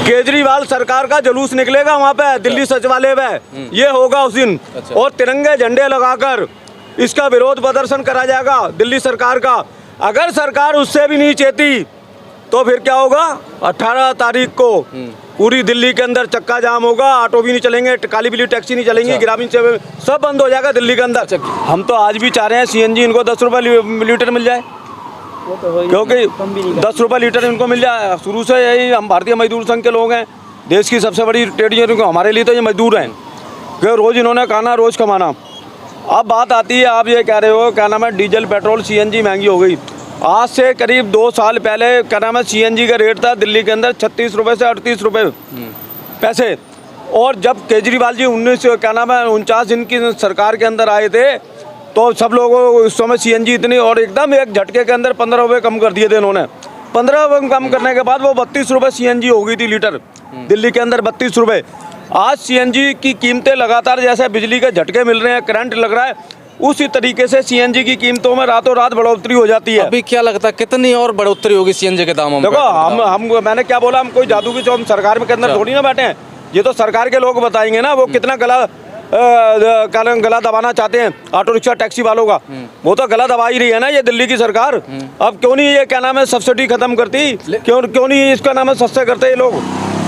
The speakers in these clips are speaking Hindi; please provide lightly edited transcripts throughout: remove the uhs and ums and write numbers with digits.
केजरीवाल सरकार का जुलूस निकलेगा वहाँ पे दिल्ली सचिवालय में, ये होगा उस दिन। और तिरंगे झंडे लगाकर इसका विरोध प्रदर्शन करा जाएगा दिल्ली सरकार का। अगर सरकार उससे भी नहीं चेती तो फिर क्या होगा, 18 तारीख को पूरी दिल्ली के अंदर चक्का जाम होगा, ऑटो भी नहीं चलेंगे, काली बिल्ली टैक्सी नहीं चलेंगी, ग्रामीण सेवा सब बंद हो जाएगा दिल्ली के अंदर। हम तो आज भी चाह रहे हैं सीएनजी इनको 10 रुपये लीटर मिल जाए, क्योंकि 10 रुपये लीटर इनको मिल जाए। शुरू से यही हम भारतीय मजदूर संघ के लोग हैं, देश की सबसे बड़ी ट्रेड यूनियन, हमारे लिए तो ये मजदूर हैं कि रोज़ इन्होंने खाना रोज़ कमाना। अब बात आती है, आप ये कह रहे हो क्या नाम है, डीजल पेट्रोल सीएनजी महंगी हो गई। आज से करीब 2 साल पहले क्या नाम है सीएनजी का रेट था दिल्ली के अंदर 36 रुपये से 38 रुपये पैसे। और जब केजरीवाल जी 49 दिन की सरकार के अंदर आए थे तो सब लोगों को उस समय सीएनजी इतनी, और एकदम एक झटके के अंदर 15 रुपये कम कर दिए थे इन्होंने। 15 रुपये कम करने के बाद वो 32 रुपये सीएनजी हो गई थी लीटर दिल्ली के अंदर, 32 रुपये। आज सीएनजी की कीमतें लगातार, जैसे बिजली के झटके मिल रहे हैं, करंट लग रहा है, उसी तरीके से सीएनजी की कीमतों में रातों रात बढ़ोतरी हो जाती है। अभी क्या लगता है कितनी और बढ़ोतरी होगी सीएनजी के दामों में? देखो मैंने क्या बोला, हम कोई जादू की हम सरकार में के अंदर थोड़ी ना बैठे हैं, ये तो सरकार के लोग बताएंगे ना वो कितना गला दबाना चाहते हैं ऑटो रिक्शा टैक्सी वालों का। वो तो गला दबा ही रही है ना ये दिल्ली की सरकार। अब क्यों नहीं ये क्या नाम है सब्सिडी खत्म करती, क्यों नहीं इसका नाम है सस्ते करते ये लोग।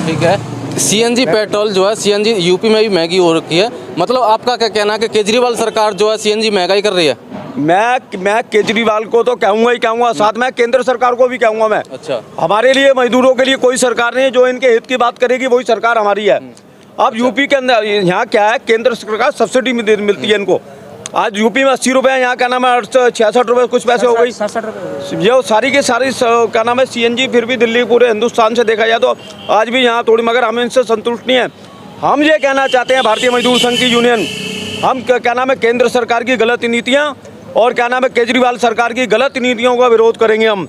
ठीक है, सीएनजी पेट्रोल जो है, सीएनजी यूपी में भी महंगी हो रखी है, मतलब आपका क्या कहना है कि केजरीवाल सरकार जो है सीएनजी महंगाई कर रही है? मैं केजरीवाल को तो कहूँगा ही कहूँगा, साथ में केंद्र सरकार को भी कहूँगा मैं। अच्छा, हमारे लिए मजदूरों के लिए कोई सरकार नहीं है जो इनके हित की बात करेगी, वही सरकार हमारी है। अब यूपी के अंदर यहाँ क्या है, केंद्र सरकार सब्सिडी मिलती है इनको। आज यूपी में 80 रुपये, यहाँ क्या नाम है 66 रुपये कुछ पैसे हो गई, ये सारी की सारी क्या नाम है सीएनजी। फिर भी दिल्ली पूरे हिंदुस्तान से देखा जाए तो आज भी यहाँ थोड़ी, मगर हम इनसे संतुष्ट नहीं है। हम ये कहना चाहते हैं भारतीय मजदूर संघ की यूनियन, हम क्या नाम है केंद्र सरकार की गलत नीतियाँ और क्या नाम है केजरीवाल सरकार की गलत नीतियों का विरोध करेंगे हम।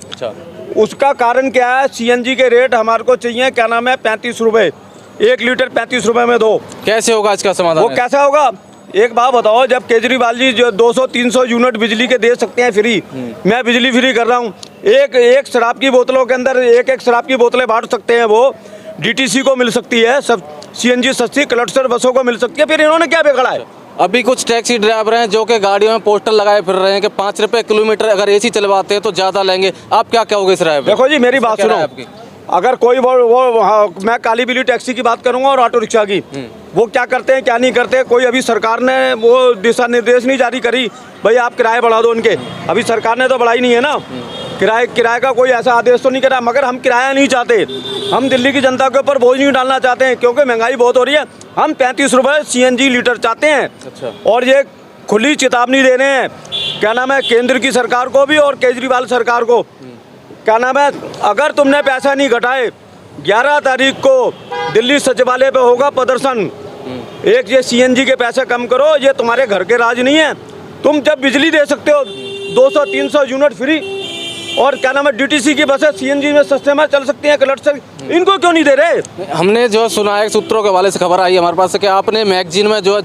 उसका कारण क्या है, सीएनजी के रेट हमारे को चाहिए क्या नाम है 35 रुपये, 1 लीटर 35 रुपये में दो। कैसे होगा इसका समाधान? वो कैसा होगा, एक बात बताओ, जब केजरीवाल जी जो 200-300 यूनिट बिजली के दे सकते हैं फ्री, मैं बिजली फ्री कर रहा हूँ, एक शराब की बोतलों के अंदर एक शराब की बोतलें बांट सकते हैं, वो डीटीसी को मिल सकती है, सब सीएनजी सस्ती क्लस्टर बसों को मिल सकती है, फिर इन्होंने क्या बिगड़ा है? अभी कुछ टैक्सी ड्राइवर हैं जो कि गाड़ियों में पोस्टर लगाए फिर रहे हैं कि 5 रुपये किलोमीटर अगर एसी चलवाते हैं तो ज़्यादा लेंगे। आप क्या कहोगे इस राय पे? देखो जी मेरी बात सुनो, अगर कोई मैं काली बिल्ली टैक्सी की बात करूंगा और ऑटो रिक्शा की, वो क्या करते हैं क्या नहीं करते, कोई अभी सरकार ने वो दिशा निर्देश नहीं जारी करी भाई आप किराए बढ़ा दो उनके, अभी सरकार ने तो बढ़ाई नहीं है ना किराए का कोई ऐसा आदेश तो नहीं करा। मगर हम किराया नहीं चाहते, हम दिल्ली की जनता के ऊपर बोझ नहीं डालना चाहते हैं, क्योंकि महंगाई बहुत हो रही है। हम 35 रुपये सीएनजी लीटर चाहते हैं। अच्छा। और ये खुली चेतावनी दे रहे हैं क्या नाम है केंद्र की सरकार को भी और केजरीवाल सरकार को, क्या नाम है, अगर तुमने पैसा नहीं घटाए 11 तारीख को दिल्ली सचिवालय पे होगा प्रदर्शन। एक ये सीएनजी के पैसे कम करो, ये तुम्हारे घर के राज नहीं है। तुम जब बिजली दे सकते हो 200-300 यूनिट फ्री, और क्या नाम है डीटीसी की बसें सीएनजी में सस्ते में चल सकती हैं क्लस्टर, इनको क्यों नहीं दे रहे? हमने जो सुना है सूत्रों के हवाले से खबर आई हमारे पास कि आपने मैगजीन में जो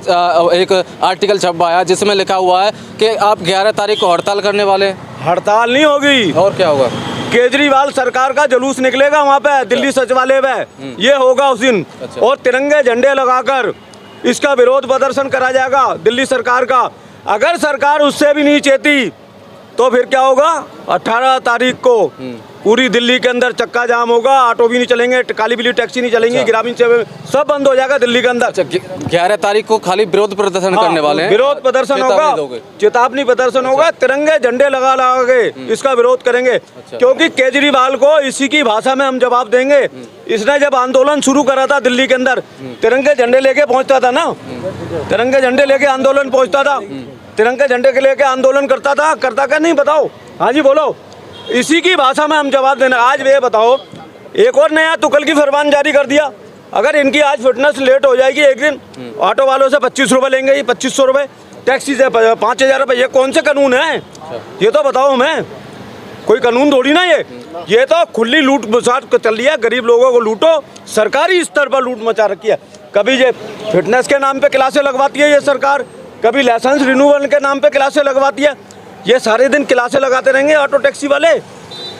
एक आर्टिकल छपवाया जिसमें लिखा हुआ है कि आप 11 तारीख को हड़ताल करने वाले। हड़ताल नहीं होगी। और क्या होगा? केजरीवाल सरकार का जुलूस निकलेगा वहाँ पे दिल्ली सचिवालय में, ये होगा उस दिन। और तिरंगे झंडे लगाकर इसका विरोध प्रदर्शन करा जाएगा दिल्ली सरकार का। अगर सरकार उससे भी नहीं चेती तो फिर क्या होगा, 18 तारीख को पूरी दिल्ली के अंदर चक्का जाम होगा, ऑटो भी नहीं चलेंगे, काली बिल्ली टैक्सी नहीं चलेंगी, ग्रामीण सेवा सब बंद हो जाएगा दिल्ली के अंदर। 11 तारीख को खाली विरोध प्रदर्शन करने वाले हैं। विरोध प्रदर्शन होगा, चेतावनी प्रदर्शन होगा, तिरंगे झंडे लगा के इसका विरोध करेंगे। क्योंकि केजरीवाल को इसी की भाषा में हम जवाब देंगे। इसने जब आंदोलन शुरू करा था दिल्ली के अंदर, तिरंगे झंडे लेके पहुंचता था ना, तिरंगे झंडे लेके आंदोलन पहुंचता था, तिरंगे झंडे के लेके आंदोलन करता क्या नहीं, बताओ। हाँ जी बोलो, इसी की भाषा में हम जवाब देना। आज वे बताओ, एक और नया तुकल की फरमान जारी कर दिया, अगर इनकी आज फिटनेस लेट हो जाएगी एक दिन, ऑटो वालों से 25 रुपये लेंगे, ये 2500 रुपये, टैक्सी से 5000 रुपये। ये कौन से कानून है, ये तो बताओ हमें, कोई कानून थोड़ी ना ये तो खुली लूट मचाट चल रही है, गरीब लोगों को लूटो, सरकारी स्तर पर लूट मचा रखी है। कभी ये फिटनेस के नाम पे क्लासें लगवाती है ये सरकार, कभी लाइसेंस रिन्यूअल के नाम पे क्लासें लगवाती है। ये सारे दिन क्लासें लगाते रहेंगे ऑटो टैक्सी वाले।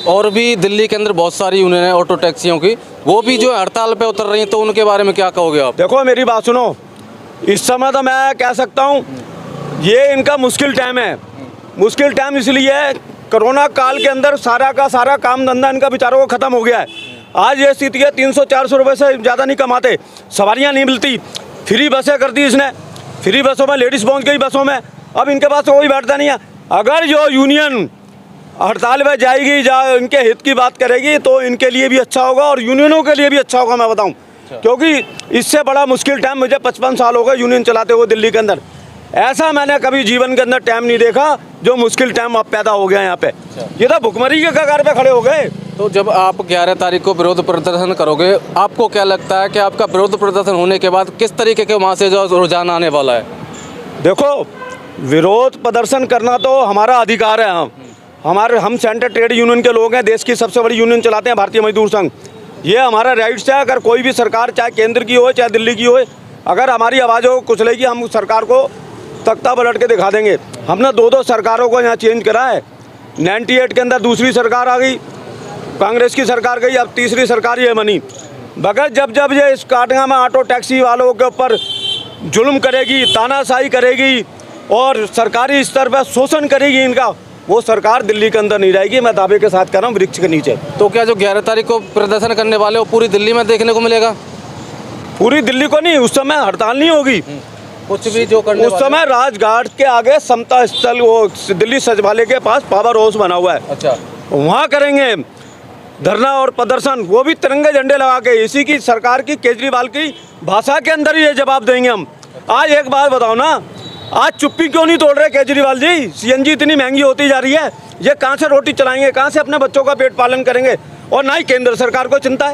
और भी दिल्ली के अंदर बहुत सारी यूनियन है ऑटो टैक्सियों की, वो भी जो है हड़ताल पे उतर रही हैं, तो उनके बारे में क्या कहोगे आप? देखो मेरी बात सुनो, इस समय तो मैं कह सकता हूँ ये इनका मुश्किल टाइम है। मुश्किल टाइम इसलिए है, कोरोना काल के अंदर सारा का सारा काम धंधा इनका बेचारों को ख़त्म हो गया है। आज ये स्थिति है, 300-400 रुपये से ज़्यादा नहीं कमाते, सवारियाँ नहीं मिलती, फ्री बसें कर दी इसने, फ्री बसों में लेडीज़ पहुँच गई बसों में, अब इनके पास कोई बैठता नहीं है। अगर जो यूनियन हड़ताल में जाएगी, इनके हित की बात करेगी, तो इनके लिए भी अच्छा होगा और यूनियनों के लिए भी अच्छा होगा, मैं बताऊं। क्योंकि इससे बड़ा मुश्किल टाइम, मुझे 55 साल हो गए यूनियन चलाते हुए दिल्ली के अंदर, ऐसा मैंने कभी जीवन के अंदर टाइम नहीं देखा जो मुश्किल टाइम अब पैदा हो गया यहाँ पे। ये तो भुखमरी के कगार पे खड़े हो गए। तो जब आप 11 तारीख को विरोध प्रदर्शन करोगे, आपको क्या लगता है कि आपका विरोध प्रदर्शन होने के बाद किस तरीके के वहाँ से जो रुझान आने वाला है? देखो, विरोध प्रदर्शन करना तो हमारा अधिकार है। हम सेंट्रल ट्रेड यूनियन के लोग हैं, देश की सबसे बड़ी यूनियन चलाते हैं भारतीय मजदूर संघ। ये हमारा राइट्स है। अगर कोई भी सरकार, चाहे केंद्र की हो चाहे दिल्ली की हो, अगर हमारी आवाज़ों को कुचलेगी, हम सरकार को तख्ता पलट के दिखा देंगे। हमने 2 सरकारों को यहाँ चेंज करा है। 98 के अंदर दूसरी सरकार आ गई, कांग्रेस की सरकार गई, अब तीसरी सरकार ये बनी। मगर जब ये इस काटगा में ऑटो टैक्सी वालों के ऊपर जुल्म करेगी, तानाशाही करेगी और सरकारी स्तर पर शोषण करेगी इनका, वो सरकार दिल्ली के अंदर नहीं रहेगी। मैं दावे के साथ कह रहा हूँ, वृक्ष के नीचे। तो क्या जो 11 तारीख को प्रदर्शन करने वाले वो पूरी दिल्ली में देखने को मिलेगा? पूरी दिल्ली को नहीं, उस समय हड़ताल नहीं होगी। कुछ भी जो करने उस समय राजघाट के आगे समता स्थल, वो दिल्ली सचिवालय के पास पावर हाउस बना हुआ है, अच्छा, वहाँ करेंगे धरना और प्रदर्शन, वो भी तिरंगे झंडे लगा के। इसी की सरकार की, केजरीवाल की भाषा के अंदर ही ये जवाब देंगे हम। आज एक बात बताओ ना, आज चुप्पी क्यों नहीं तोड़ रहे केजरीवाल जी? सीएनजी इतनी महंगी होती जा रही है, ये कहाँ से रोटी चलाएंगे, कहाँ से अपने बच्चों का पेट पालन करेंगे? और ना ही केंद्र सरकार को चिंता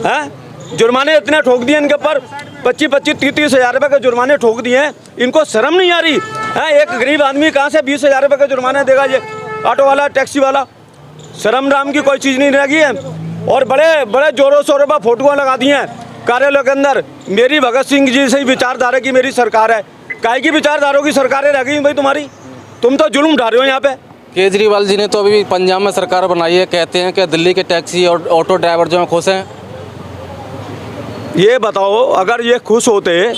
है। जुर्माने इतने ठोक दिए इनके ऊपर, 25-30 हज़ार रुपये के जुर्माने ठोक दिए हैं, इनको शर्म नहीं आ रही है? एक गरीब आदमी कहाँ से 20,000 रुपये के जुर्माने देगा? ये ऑटो वाला, टैक्सी वाला, शर्म नाम की कोई चीज़ नहीं रह गई है। और बड़े बड़े जोरों शोरों पर फोटोआँ लगा दी हैं कार्यालय के अंदर, मेरी भगत सिंह जी से ही विचारधारा की मेरी सरकार है। काहे की विचारधारों की सरकारें रह गई भाई तुम्हारी? तुम तो जुल्म उठा रहे हो यहाँ पे। केजरीवाल जी ने तो अभी पंजाब में सरकार बनाई है, कहते हैं कि दिल्ली के टैक्सी और ऑटो ड्राइवर जो हैं खुश हैं। ये बताओ, अगर ये खुश होते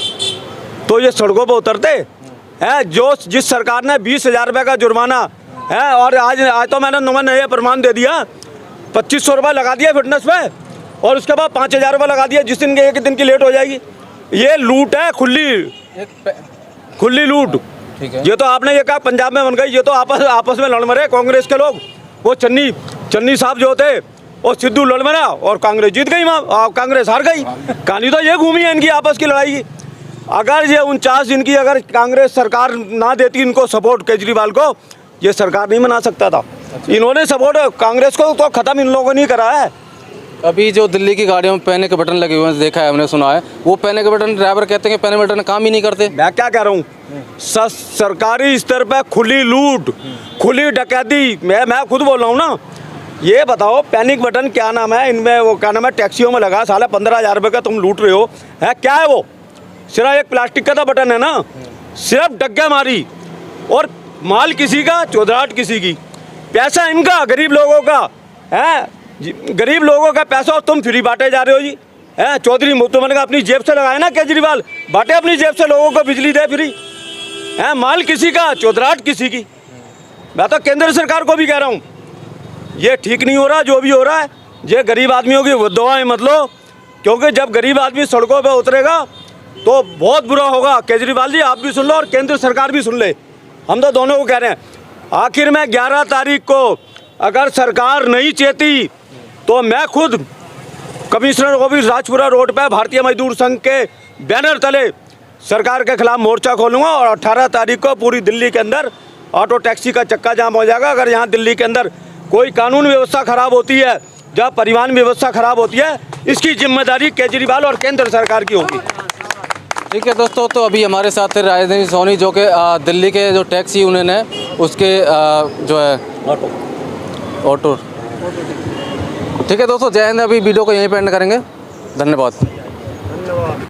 तो ये सड़कों पर उतरते हैं? जिस सरकार ने 20,000 रुपये का जुर्माना है, और आज तो मैंने नया प्रमाण दे दिया, 2500 रुपये लगा दिया फिटनेस पे, और उसके बाद 5,000 रुपये लगा दिया जिस दिन के 1 दिन की लेट हो जाएगी। ये लूट है, खुली लूट। ठीक है। ये तो आपने ये कहा पंजाब में बन गई, ये तो आपस में लड़ मरे कांग्रेस के लोग। वो चन्नी साहब जो थे, और सिद्धू लड़ मरा और कांग्रेस जीत गई, वहाँ कांग्रेस हार गई। कहानी तो ये घूमी है इनकी आपस की लड़ाई की। अगर ये 49 दिन की अगर कांग्रेस सरकार ना देती इनको सपोर्ट, केजरीवाल को, ये सरकार नहीं बना सकता था। इन्होंने सपोर्ट कांग्रेस को तो ख़त्म इन लोगों ने करा है। अभी जो दिल्ली की गाड़ियों में पैनिक बटन लगे हुए हैं, देखा है, हमने सुना है, वो पैनिक बटन ड्राइवर कहते हैं कि पैनिक बटन काम ही नहीं करते। मैं क्या कह रहा हूँ, सरकारी स्तर पर खुली लूट, खुली डकैती, मैं खुद बोल रहा हूँ ना। ये बताओ, पैनिक बटन क्या नाम है इनमें, वो क्या नाम है, टैक्सियों में लगा, साला 15,000 रुपये का तुम लूट रहे हो, है क्या है वो? सिर्फ एक प्लास्टिक का तो बटन है ना, सिर्फ डग्गा मारी, और माल किसी का, चौधराहट किसी की, पैसा इनका, गरीब लोगों का है, गरीब लोगों का पैसा, और तुम फ्री बांटे जा रहे हो जी। है चौधरी मुफ्तमन का अपनी जेब से लगाए ना केजरीवाल, बांटे अपनी जेब से लोगों को, बिजली दे फ्री, है माल किसी का, चौधराहट किसी की। मैं तो केंद्र सरकार को भी कह रहा हूँ, ये ठीक नहीं हो रहा जो भी हो रहा है। ये गरीब आदमियों की दुआएं मत लो, क्योंकि जब गरीब आदमी सड़कों पे उतरेगा तो बहुत बुरा होगा। केजरीवाल जी आप भी सुन लो और केंद्र सरकार भी सुन ले, हम तो दोनों को कह रहे हैं। आखिर में 11 तारीख को अगर सरकार नहीं चेती तो मैं खुद कमिश्नर ऑफिस राजपुरा रोड पे भारतीय मजदूर संघ के बैनर तले सरकार के खिलाफ मोर्चा खोलूँगा, और 18 तारीख को पूरी दिल्ली के अंदर ऑटो टैक्सी का चक्का जाम हो जाएगा। अगर यहाँ दिल्ली के अंदर कोई कानून व्यवस्था खराब होती है, जहाँ परिवहन व्यवस्था खराब होती है, इसकी जिम्मेदारी केजरीवाल और केंद्र सरकार की होगी। ठीक है दोस्तों, तो अभी हमारे साथ थे राजधानी सोनी, जो कि दिल्ली के जो टैक्सी यूनियन है उसके जो है ऑटो। ठीक है दोस्तों, जय हिंद। अभी वीडियो को यहीं पे एंड करेंगे। धन्यवाद।